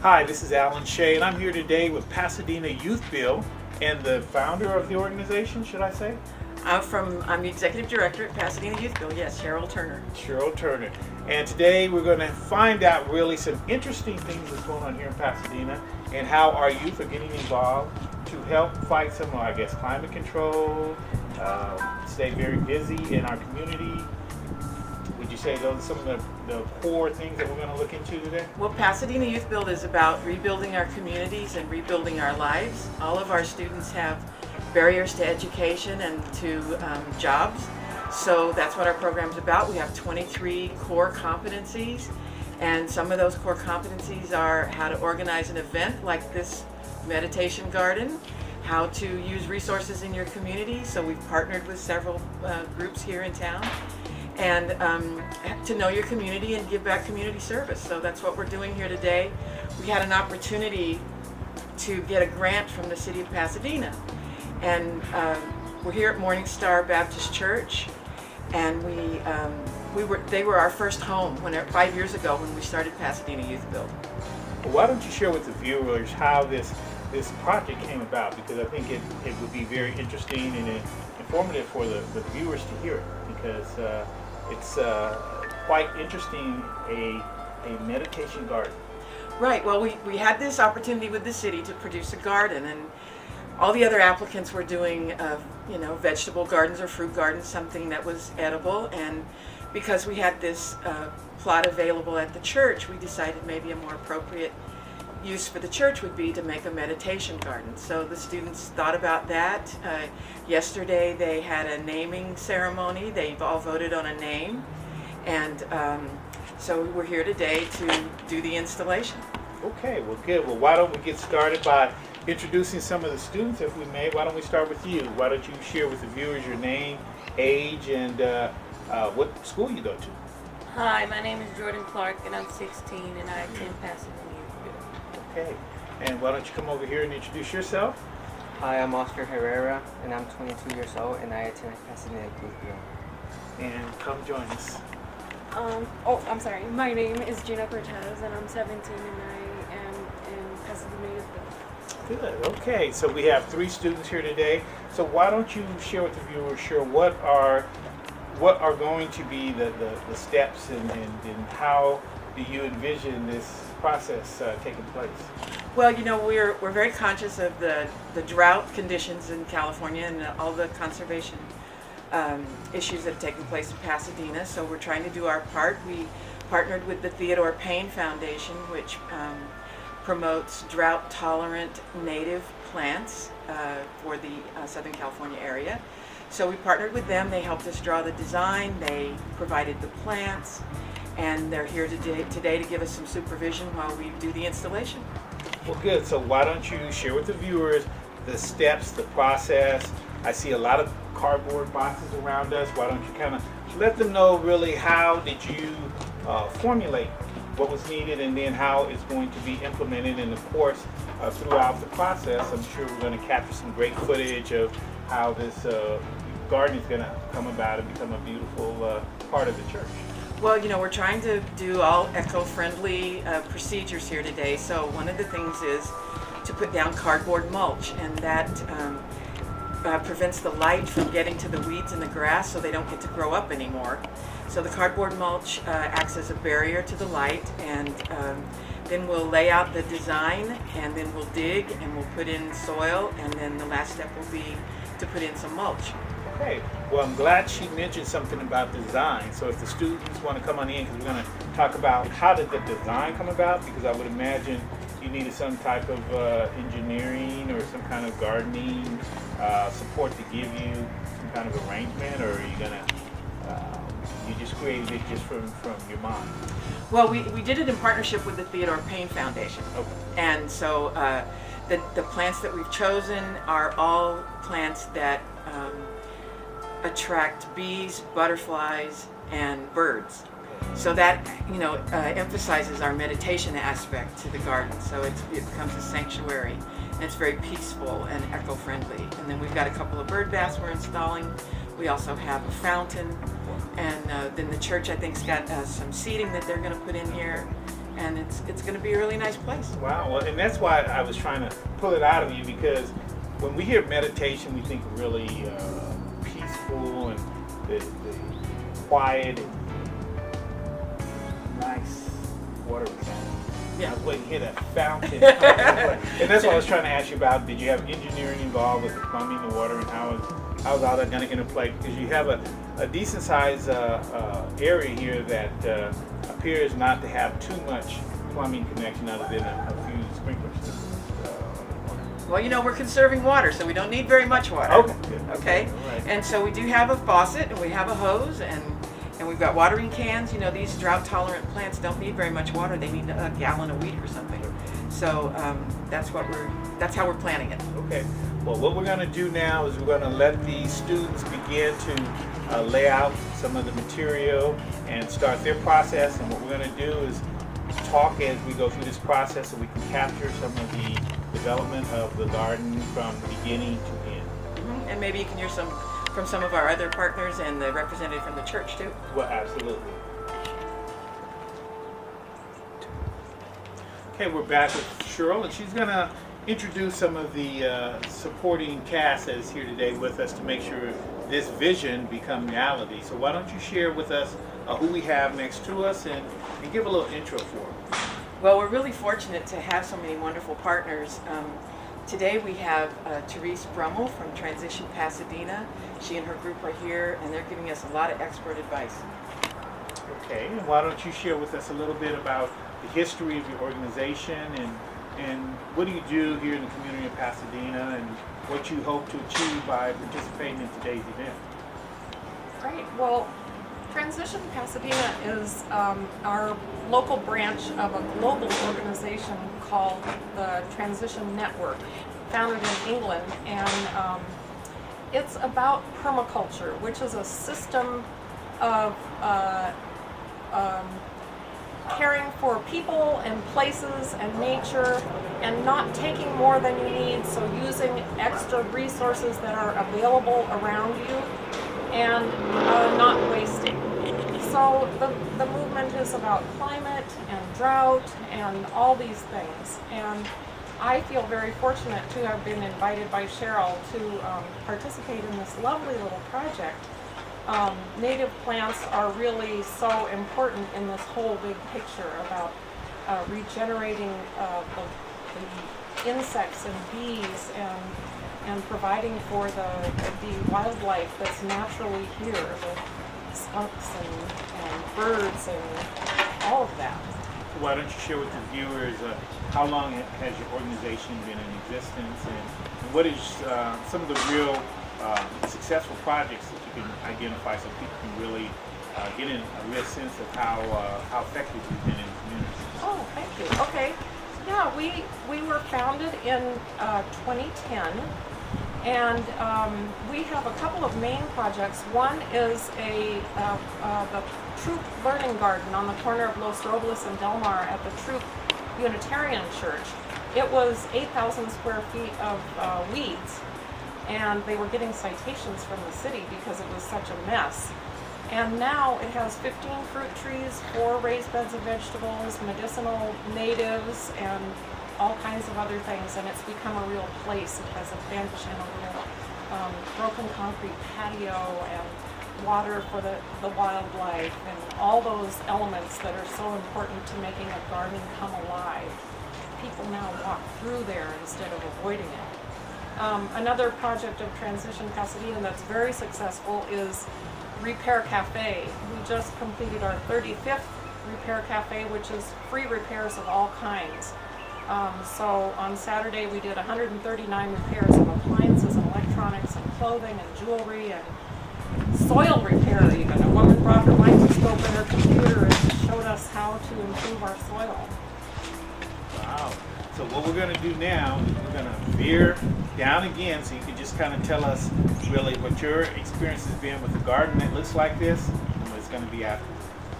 Hi, this is Alan Shay, and I'm here today with Pasadena Youth Bill and the founder of the organization, should I say? I'm the executive director at Pasadena Youth Bill, yes, Cheryl Turner. Cheryl Turner. And today we're going to find out really some interesting things that's going on here in Pasadena and how our youth are getting involved to help fight some of, I guess, climate control, stay very busy in our community. Would you say those are some of the core things that we're going to look into today? Well, Pasadena Youth Build is about rebuilding our communities and rebuilding our lives. All of our students have barriers to education and to jobs, so that's what our program's about. We have 23 core competencies, and some of those core competencies are how to organize an event like this meditation garden, how to use resources in your community, so we've partnered with several groups here in town, and to know your community and give back community service. So that's what we're doing here today. We had an opportunity to get a grant from the city of Pasadena, and we're here at Morning Star Baptist Church, and they were our first home 5 years ago when we started Pasadena Youth Build. Well, why don't you share with the viewers how this project came about, because I think it would be very interesting and informative for the viewers to hear it, because it's quite interesting, a meditation garden. Right, well we had this opportunity with the city to produce a garden, and all the other applicants were doing vegetable gardens or fruit gardens, something that was edible, and because we had this plot available at the church, we decided maybe a more appropriate use for the church would be to make a meditation garden. So the students thought about that. Yesterday they had a naming ceremony. They've all voted on a name, and so we're here today to do the installation. Okay, well good. Well, why don't we get started by introducing some of the students, if we may. Why don't we start with you? Why don't you share with the viewers your name, age, and what school you go to? Hi, my name is Jordan Clark, and I'm 16, and I attend Pasadena Youth Bill. Okay, and why don't you come over here and introduce yourself? Hi, I'm Oscar Herrera, and I'm 22 years old, and I attend Pasadena Youth Bill. And come join us. I'm sorry. My name is Gina Cortez, and I'm 17, and I am in Pasadena Youth Bill. Good. Okay, so we have 3 students here today. So why don't you share with the viewers, what are going to be the steps, and how do you envision this process taking place? Well, we're very conscious of the drought conditions in California and all the conservation issues that have taken place in Pasadena, so we're trying to do our part. We partnered with the Theodore Payne Foundation, which promotes drought-tolerant native plants for the Southern California area. So we partnered with them. They helped us draw the design. They provided the plants, and they're here today to give us some supervision while we do the installation. Well, good. So why don't you share with the viewers the steps, the process? I see a lot of cardboard boxes around us. Why don't you kind of let them know really how did you formulate what was needed, and then how it's going to be implemented, and of course throughout the process I'm sure we're going to capture some great footage of how this garden is going to come about and become a beautiful part of the church. Well, we're trying to do all eco-friendly procedures here today, so one of the things is to put down cardboard mulch, and that prevents the light from getting to the weeds and the grass so they don't get to grow up anymore. So the cardboard mulch acts as a barrier to the light, and then we'll lay out the design, and then we'll dig, and we'll put in soil, and then the last step will be to put in some mulch. Okay, well, I'm glad she mentioned something about design. So if the students want to come on in, because we're going to talk about how did the design come about, because I would imagine you needed some type of engineering or some kind of gardening support to give you some kind of arrangement, or are you going to you just created it just from your mind? Well, we did it in partnership with the Theodore Payne Foundation. Okay. And so the plants that we've chosen are all plants that attract bees, butterflies, and birds. So that emphasizes our meditation aspect to the garden. So it becomes a sanctuary, and it's very peaceful and eco-friendly. And then we've got a couple of bird baths we're installing. We also have a fountain, and then the church I think's got some seating that they're going to put in here, and it's going to be a really nice place. Wow, well, and that's why I was trying to pull it out of you, because when we hear meditation, we think really peaceful and the quiet and nice water sound. Yeah. I was waiting to hear that fountain. And that's what I was trying to ask you about. Did you have engineering involved with the plumbing, the water, and how is all that going to interplay? Because you have a decent sized area here that appears not to have too much plumbing connection other than a few sprinklers. Well, we're conserving water, so we don't need very much water. Okay. Good. Okay. All right. And so we do have a faucet, and we have a hose, and we've got watering cans. These drought-tolerant plants don't need very much water. They need a gallon a week or something. So that's how we're planning it. Okay. Well, what we're going to do now is we're going to let the students begin to lay out some of the material and start their process. And what we're going to do is talk as we go through this process, so we can capture some of the development of the garden from beginning to end. Mm-hmm. And maybe you can hear from some of our other partners and the representative from the church too. Well, absolutely. Okay, we're back with Cheryl, and she's going to introduce some of the supporting cast that is here today with us to make sure this vision become reality. So why don't you share with us who we have next to us and give a little intro for them. Well, we're really fortunate to have so many wonderful partners. Today we have Therese Brummel from Transition Pasadena. She and her group are here, and they're giving us a lot of expert advice. Okay, and why don't you share with us a little bit about the history of your organization and what do you do here in the community of Pasadena and what you hope to achieve by participating in today's event? Great. Well, Transition Pasadena is our local branch of a global organization called the Transition Network, founded in England, and it's about permaculture, which is a system of caring for people and places and nature and not taking more than you need, so using extra resources that are available around you and not wasting. So the movement is about climate and drought and all these things. And I feel very fortunate to have been invited by Cheryl to participate in this lovely little project. Native plants are really so important in this whole big picture about regenerating the insects and bees and providing for the wildlife that's naturally here, the skunks and birds and all of that. Why don't you share with the viewers how long has your organization been in existence and what is some of the real successful projects that you can identify so people can really get in a real sense of how effective you've been in the community? Oh, thank you. Okay. Yeah, we were founded in 2010, and we have a couple of main projects. One is the Troop Learning Garden on the corner of Los Robles and Del Mar at the Troop Unitarian Church. It was 8,000 square feet of weeds, and they were getting citations from the city because it was such a mess. And now it has 15 fruit trees, 4 raised beds of vegetables, medicinal natives, and all kinds of other things, and it's become a real place. It has a bench and a little broken concrete patio and water for the wildlife and all those elements that are so important to making a garden come alive. People now walk through there instead of avoiding it. Another project of Transition Pasadena that's very successful is Repair Cafe. We just completed our 35th Repair Cafe, which is free repairs of all kinds. So on Saturday we did 139 repairs of appliances and electronics and clothing and jewelry and soil repair even. A woman brought her microscope and her computer and showed us how to improve our soil. Wow. So what we're going to do now is we're going to veer down again so you can just kind of tell us really what your experience has been with a garden that looks like this and what it's going to be after.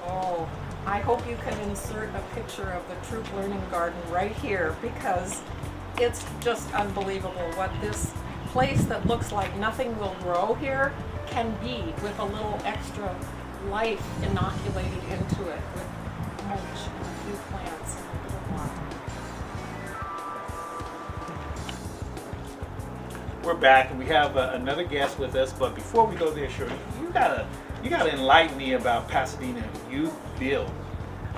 Oh, I hope you can insert a picture of the Troop Learning Garden right here, because it's just unbelievable what this place that looks like nothing will grow here can be with a little extra life inoculated into it, with mulch and a few plants and a little water. We're back, and we have another guest with us. But before we go there, Shirley, you gotta enlighten me about Pasadena Youth Build.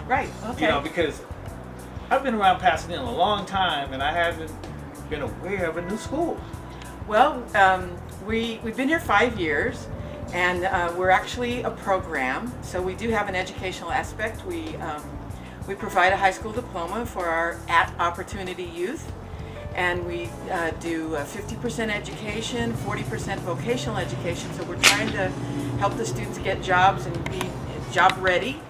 Right, okay. You know, because I've been around Pasadena a long time, and I haven't been aware of a new school. Well, we've been here 5 years, and we're actually a program. So we do have an educational aspect. We provide a high school diploma for our Opportunity Youth. And we do 50% education, 40% vocational education. So we're trying to help the students get jobs and be job ready.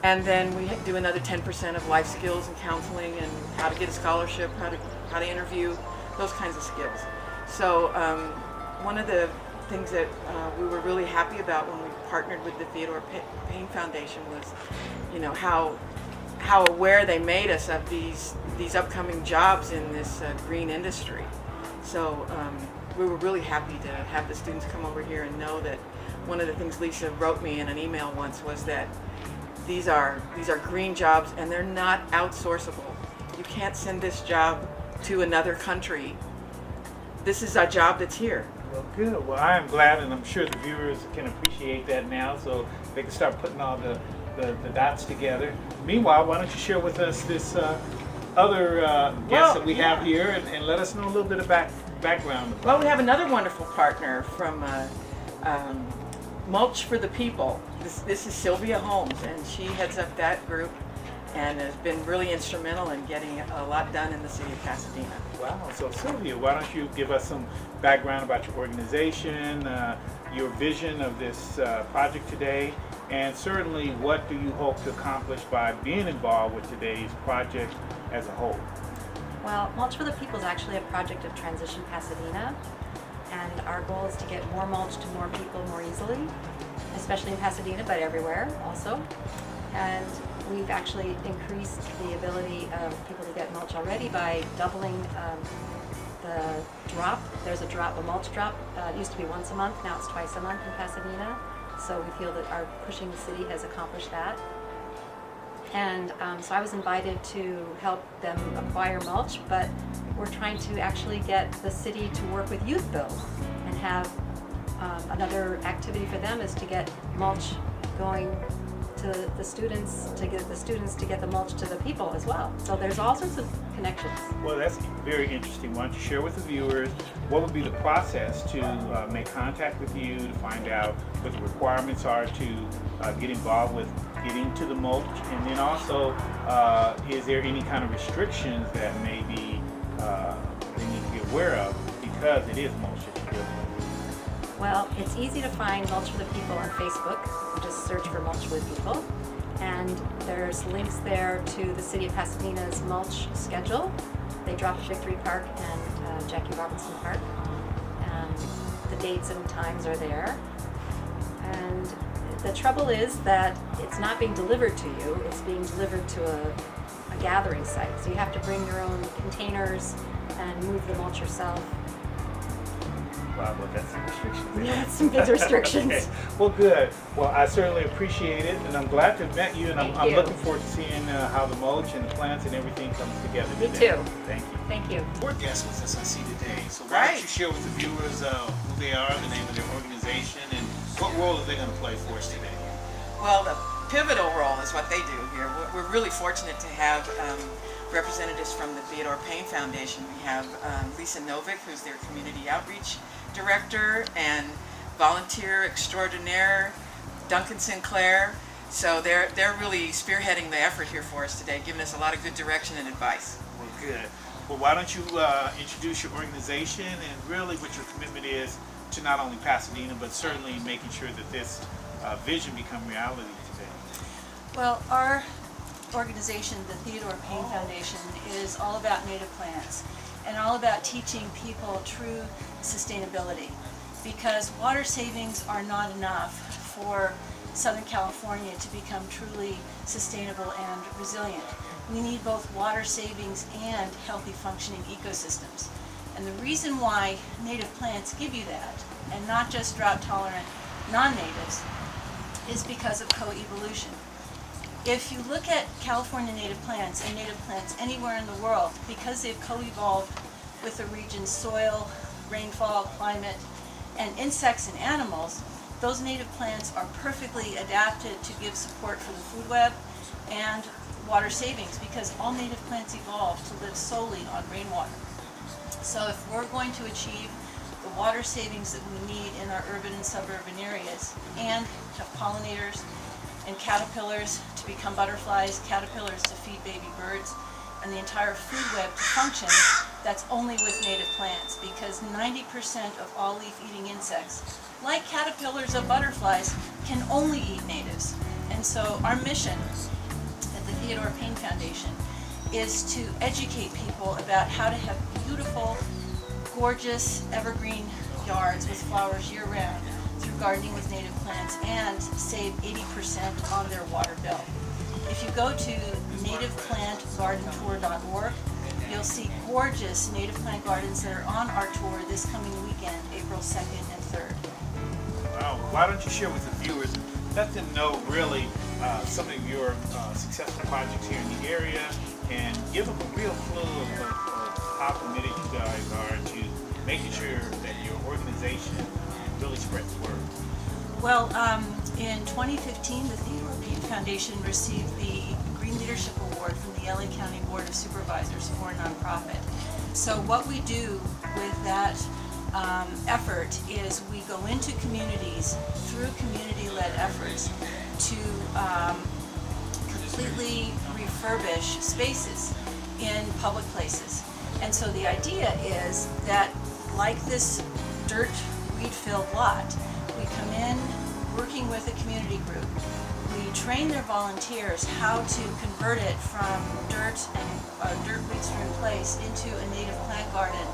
And then we do another 10% of life skills and counseling and how to get a scholarship, how to interview, those kinds of skills. So one of the things that we were really happy about when we partnered with the Theodore Payne Foundation was, you know, how aware they made us of these upcoming jobs in this green industry. So we were really happy to have the students come over here and know that one of the things Lisa wrote me in an email once was that these are green jobs and they're not outsourceable. You can't send this job to another country. This is a job that's here. Well, good. Well, I am glad, and I'm sure the viewers can appreciate that now, so they can start putting all the dots together. Meanwhile, why don't you share with us this other guest that we have here, and let us know a little bit of background. Well, we have another wonderful partner from Mulch for the People. This is Sylvia Holmes, and she heads up that group and has been really instrumental in getting a lot done in the city of Pasadena. Wow. So Sylvia, why don't you give us some background about your organization, your vision of this project today, and certainly what do you hope to accomplish by being involved with today's project as a whole? Well, Mulch for the People is actually a project of Transition Pasadena, and our goal is to get more mulch to more people more easily, especially in Pasadena, but everywhere also. And we've actually increased the ability of people to get mulch already by doubling the drop. There's a mulch drop. It used to be once a month, now it's twice a month in Pasadena. So we feel that our pushing the city has accomplished that. And so I was invited to help them acquire mulch, but we're trying to actually get the city to work with Youth Build and have another activity for them is to get mulch going to the students, to get the mulch to the people as well. So there's all sorts of connections. Well, that's very interesting. Why don't you share with the viewers what would be the process to make contact with you, to find out what the requirements are to get involved with getting to the mulch, and then also is there any kind of restrictions that maybe they need to be aware of because it is mulch that you're dealing with? Well, it's easy to find Mulch for the People on Facebook. You just search for Mulch for the People. And there's links there to the City of Pasadena's mulch schedule. They drop at Victory Park and Jackie Robinson Park. And the dates and times are there. And the trouble is that it's not being delivered to you, it's being delivered to a gathering site. So you have to bring your own containers and move the mulch yourself. Wow, well, that's some restrictions. Yeah, it's some big restrictions. Okay. Well, good. Well, I certainly appreciate it, and I'm glad to have met you, and I'm looking forward to seeing how the mulch and the plants and everything comes together Me today. too. Thank you. Thank you. We're guests with us, I see today. So why don't you share with the viewers who they are, the name of their organization, and what role are they going to play for us today? Well, the pivotal role is what they do here. We're really fortunate to have representatives from the Theodore Payne Foundation. We have Lisa Novick, who's their community outreach director, and volunteer extraordinaire Duncan Sinclair. So they're really spearheading the effort here for us today, giving us a lot of good direction and advice. Well, good. Well, why don't you introduce your organization and really what your commitment is to not only Pasadena, but certainly making sure that this vision become reality today. Well, our organization, the Theodore Payne Foundation, is all about native plants and all about teaching people true sustainability, because water savings are not enough for Southern California to become truly sustainable and resilient. We need both water savings and healthy functioning ecosystems. And the reason why native plants give you that, and not just drought tolerant non-natives, is because of coevolution. If you look at California native plants and native plants anywhere in the world, because they've co-evolved with the region's soil, rainfall, climate, and insects and animals, those native plants are perfectly adapted to give support for the food web and water savings, because all native plants evolved to live solely on rainwater. So if we're going to achieve the water savings that we need in our urban and suburban areas, and have pollinators and caterpillars to become butterflies, caterpillars to feed baby birds, and the entire food web to function, that's only with native plants, because 90% of all leaf-eating insects, like caterpillars of butterflies, can only eat natives. And so our mission at the Theodore Payne Foundation is to educate people about how to have beautiful, gorgeous, evergreen yards with flowers year-round through gardening with native plants, and save 80% on their water bill. If you go to nativeplantgardentour.org, you'll see gorgeous native plant gardens that are on our tour this coming weekend, April 2nd and 3rd. Wow. Why don't you share with the viewers, let them know really some of your successful projects here in the area, and give them a real clue of how committed you guys are to making sure that your organization really spreads the word. Well, in 2015, the Theodore Payne Foundation received the Green Leadership Award from the LA County Board of Supervisors for a nonprofit. So what we do with that effort is we go into communities through community-led efforts to completely refurbish spaces in public places. And so the idea is that, like this dirt weed-filled lot, we come in working with a community group. We train their volunteers how to convert it from dirt and dirt weed-strewn place into a native plant garden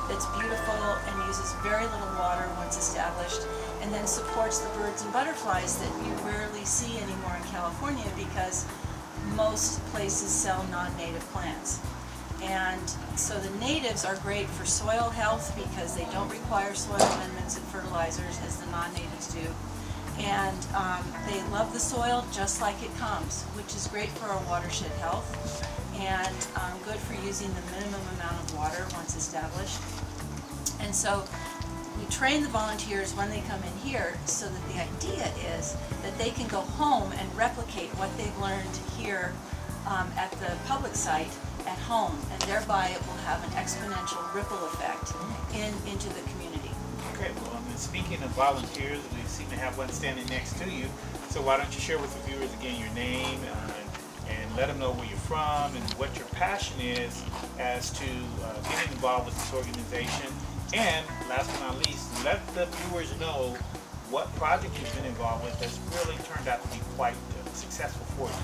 that's beautiful and uses very little water once established, and then supports the birds and butterflies that you rarely see anymore in California, because most places sell non-native plants. And so the natives are great for soil health, because they don't require soil amendments and fertilizers as the non-natives do. And they love the soil just like it comes, which is great for our watershed health, and good for using the minimum amount of water once established. And so we train the volunteers when they come in here, so that the idea is that they can go home and replicate what they've learned here at the public site at home, and thereby it will have an exponential ripple effect into the community. Okay, well, speaking of volunteers, we seem to have one standing next to you. So why don't you share with the viewers again your name and let them know where you're from and what your passion is as to getting involved with this organization. And last but not least, let the viewers know what project you've been involved with that's really turned out to be quite successful for you.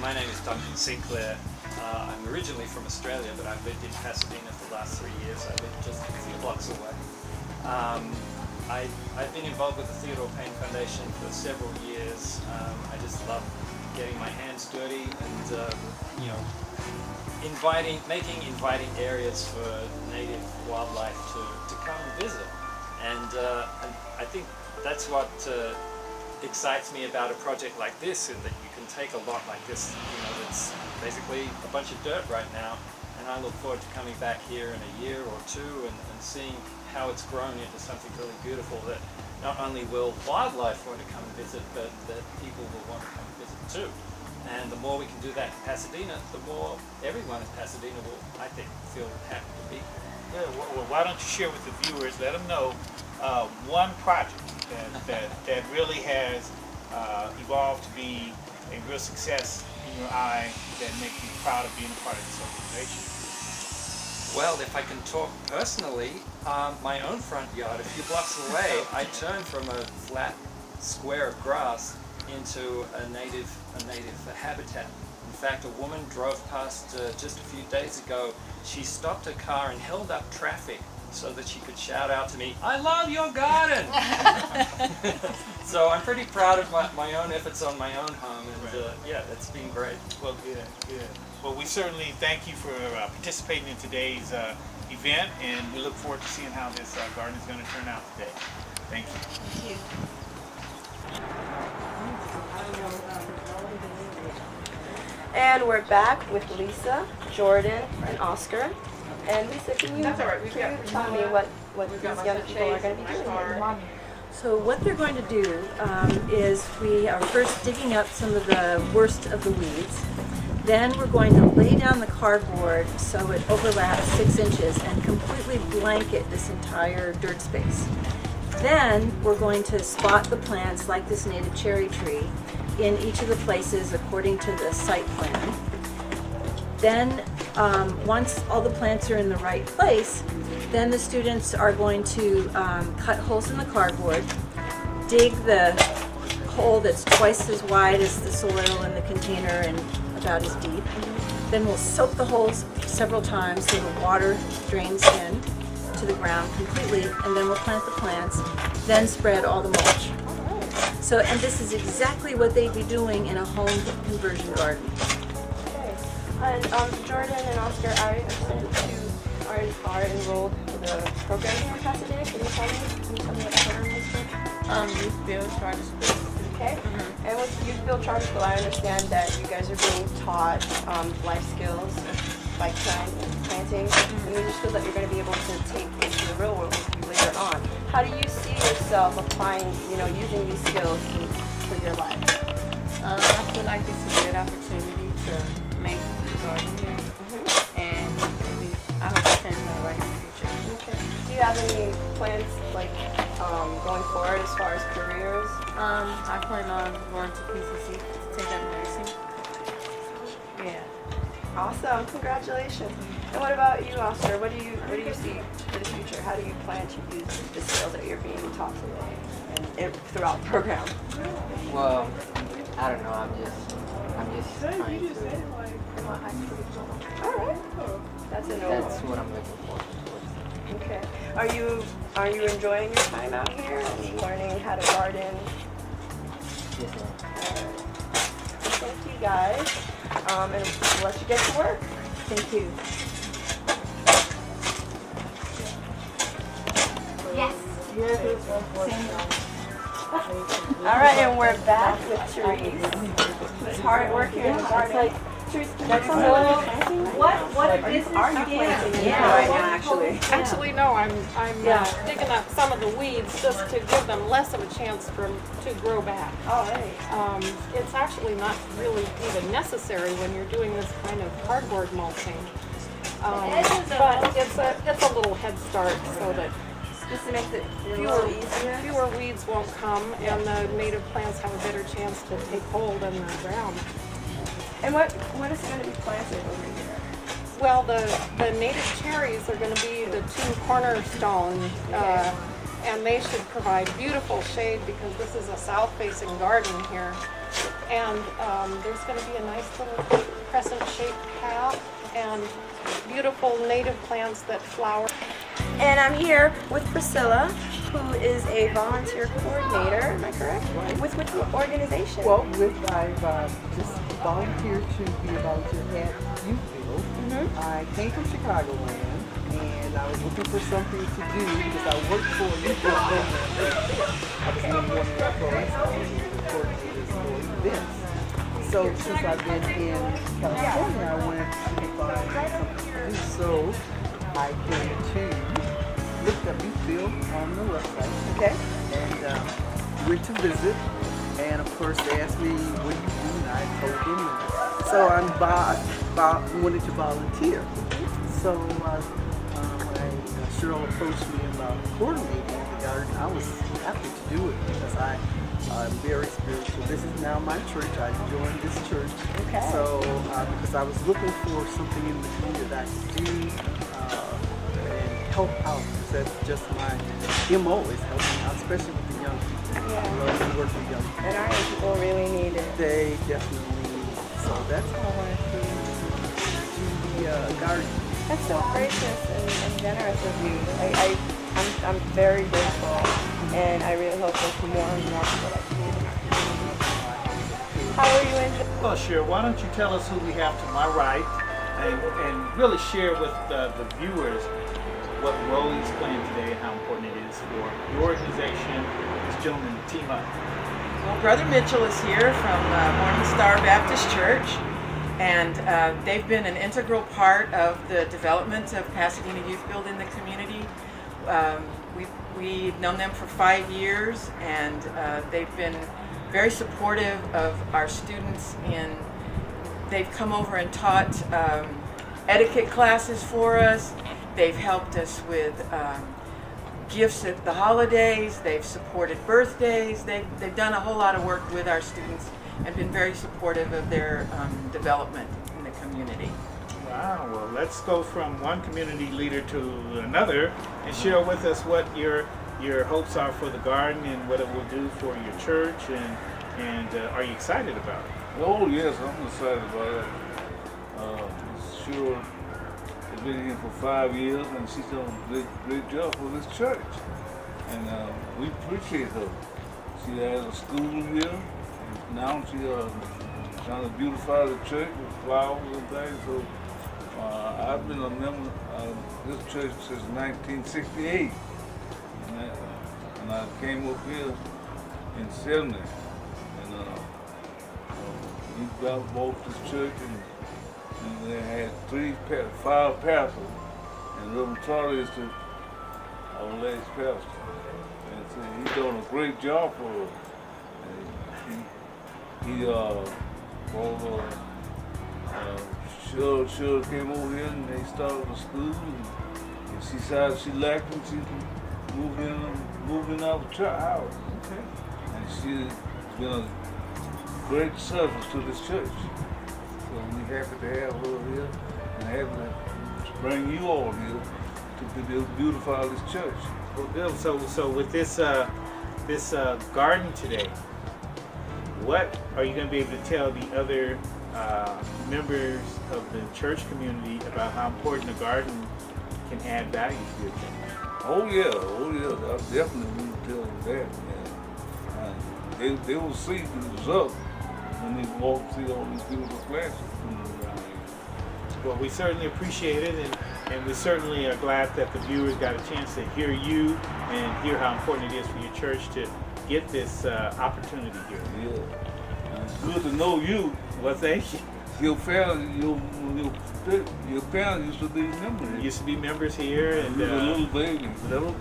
My name is Duncan Sinclair. I'm originally from Australia, but I've lived in Pasadena for the last 3 years. I live just a few blocks away. I've been involved with the Theodore Payne Foundation for several years. I just love getting my hands dirty and making inviting areas for native wildlife to come and visit. And I think that's what excites me about a project like this, in that you can take a lot like this, that's basically a bunch of dirt right now, and I look forward to coming back here in a year or two and seeing how it's grown into something really beautiful that not only will wildlife want to come and visit, but that people will want to come and visit too. And the more we can do that in Pasadena, the more everyone in Pasadena will, I think, feel happy to be here. Yeah, well, why don't you share with the viewers, let them know one project that really has evolved to be a real success in your eye that makes you proud of being a part of this organization. Well, if I can talk personally, my own front yard, a few blocks away, I turned from a flat square of grass into a native habitat. In fact, a woman drove past just a few days ago. She stopped her car and held up traffic so that she could shout out to me, "I love your garden!" So I'm pretty proud of my own efforts on my own home, and yeah, it's been great. Well, good. Well, we certainly thank you for participating in today's event, and we look forward to seeing how this garden is going to turn out today. Thank you. Thank you. And we're back with Lisa, Jordan, and Oscar. And Lisa, can you, That's all right. can you tell me what these young people are going to be doing here? So what they're going to do is we are first digging up some of the worst of the weeds. Then we're going to lay down the cardboard so it overlaps 6 inches and completely blanket this entire dirt space. Then we're going to spot the plants like this native cherry tree in each of the places according to the site plan. Then once all the plants are in the right place, then the students are going to cut holes in the cardboard, dig the hole that's twice as wide as the soil in the container and about as deep. Then we'll soak the holes several times so the water drains in to the ground completely, and then we'll plant the plants, then spread all the mulch. So, and this is exactly what they'd be doing in a home conversion garden. Okay. And Jordan and Oscar, I understand that you are enrolled in the program here in Pasadena. Can you tell me what the program is for? Youth Build Charter School. Okay. And with Youth Build Charter School, I understand that you guys are being taught life skills like planting, and these are skills that you're going to be able to take into the real world with you later on. How do you see yourself applying, using these skills for your life? I feel like this is a good opportunity to make the garden here, and I hope it turns out right in the future. Okay. Do you have any plans, like, going forward as far as careers? I plan on going to PCC to take up nursing. Yeah. Awesome, congratulations. And what about you, Oscar? What do you see for the future? How do you plan to use the skills that you're being taught today and throughout the program? Well, I don't know. I'm just trying to. All right, that's a normal. That's what I'm looking for. Okay. Are you enjoying your time out here and learning how to garden? Yes, ma'am. Thank you guys. And we'll let you get to work. Thank you. Yes. All right, and we're back with Therese. It's hard work here in the garden. Therese, that's what business are you planting in right now, actually? Actually, no, I'm digging up some of the weeds just to give them less of a chance to grow back. All right. It's actually not really even necessary when you're doing this kind of cardboard mulching. But it's a little head start so that just to make it fewer weeds won't come and the native plants have a better chance to take hold in the ground. And what is going to be planted over here? Well, the native cherries are going to be the 2 cornerstone, and they should provide beautiful shade because this is a south-facing garden here. And there's going to be a nice little crescent-shaped path and beautiful native plants that flower. And I'm here with Priscilla, who is a volunteer coordinator, am I correct? With which organization? Well, I've just volunteered to be a volunteer at Youth Build. I came from Chicagoland, and I was looking for something to do because I worked for a youth build program. I was named one of the programs coordinators for events. So since I've been in California, I went to find something to do. So I came to looked up Youth Build on the website. Okay. And went to visit. And of course, they asked me, what do you do? And I told them. And so I wanted to volunteer. So when Cheryl approached me about coordinating the garden, I was happy to do it because I'm very spiritual. This is now my church. I joined this church. Okay. So because I was looking for something in the community that I could do and help out. Because that's just my MO is helping out, especially with the young people. Yeah. I love to work with young people. And our young people really need it. They definitely need it. So that's how I came to the garden. That's so gracious and generous of you. I'm very grateful, and I really hope there's more and more people like you. How are you enjoying? Well, sure. Why don't you tell us who we have to my right and really share with the viewers what role he's playing today and how important it is for your organization, this gentleman, Team Up. Well, Brother Mitchell is here from Morning Star Baptist Church, And they've been an integral part of the development of Pasadena Youth Build in the community. We've known them for 5 years, and they've been very supportive of our students. They've come over and taught etiquette classes for us. They've helped us with gifts at the holidays. They've supported birthdays. They've done a whole lot of work with our students and been very supportive of their development in the community. Wow, well, let's go from one community leader to another and share with us what your hopes are for the garden and what it will do for your church, and are you excited about it? Oh yes, I'm excited about it. Sure, I've been here for 5 years, and she's done a great job for this church, and we appreciate her. She has a school here, and now she trying to beautify the church with flowers and things. So I've been a member of this church since 1968, and I came up here in 70, and we bought this church, and they had 5 pastors, and Reverend Charlie is our last pastor, and so he's doing a great job for us. She came over here and they started a school, and she decided she liked him. She moved in our church house. Okay. And she's been a great service to this church. So we're happy to have her here and happy to bring you all here to beautify this church. Well, good. So with this garden today, what are you going to be able to tell the other members of the church community about how important the garden can add value to your church? Oh yeah, I definitely will tell them that, man. They will see the result when they walk through all these beautiful classes around here. Well, we certainly appreciate it, and we certainly are glad that the viewers got a chance to hear you and hear how important it is for your church to get this opportunity here. Yeah, and it's good to know you. Well, thank you. Your parents used to be members. Used to be members here, and you were a little baby.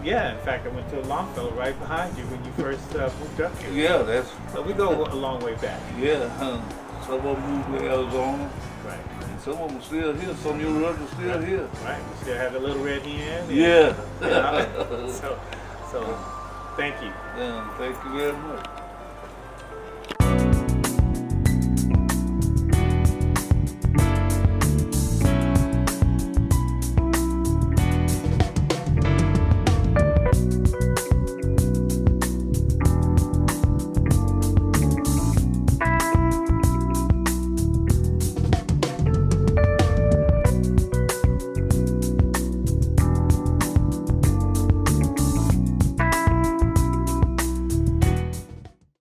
Yeah, in fact, I went to a Longfellow right behind you when you first moved up here. Yeah, that's. So we go a long way back. Yeah, some of them moved to Arizona. Right. And some of them still here. Some of your brothers still here. Right. We still have a little red hen. And, yeah. So thank you. Yeah, thank you very much.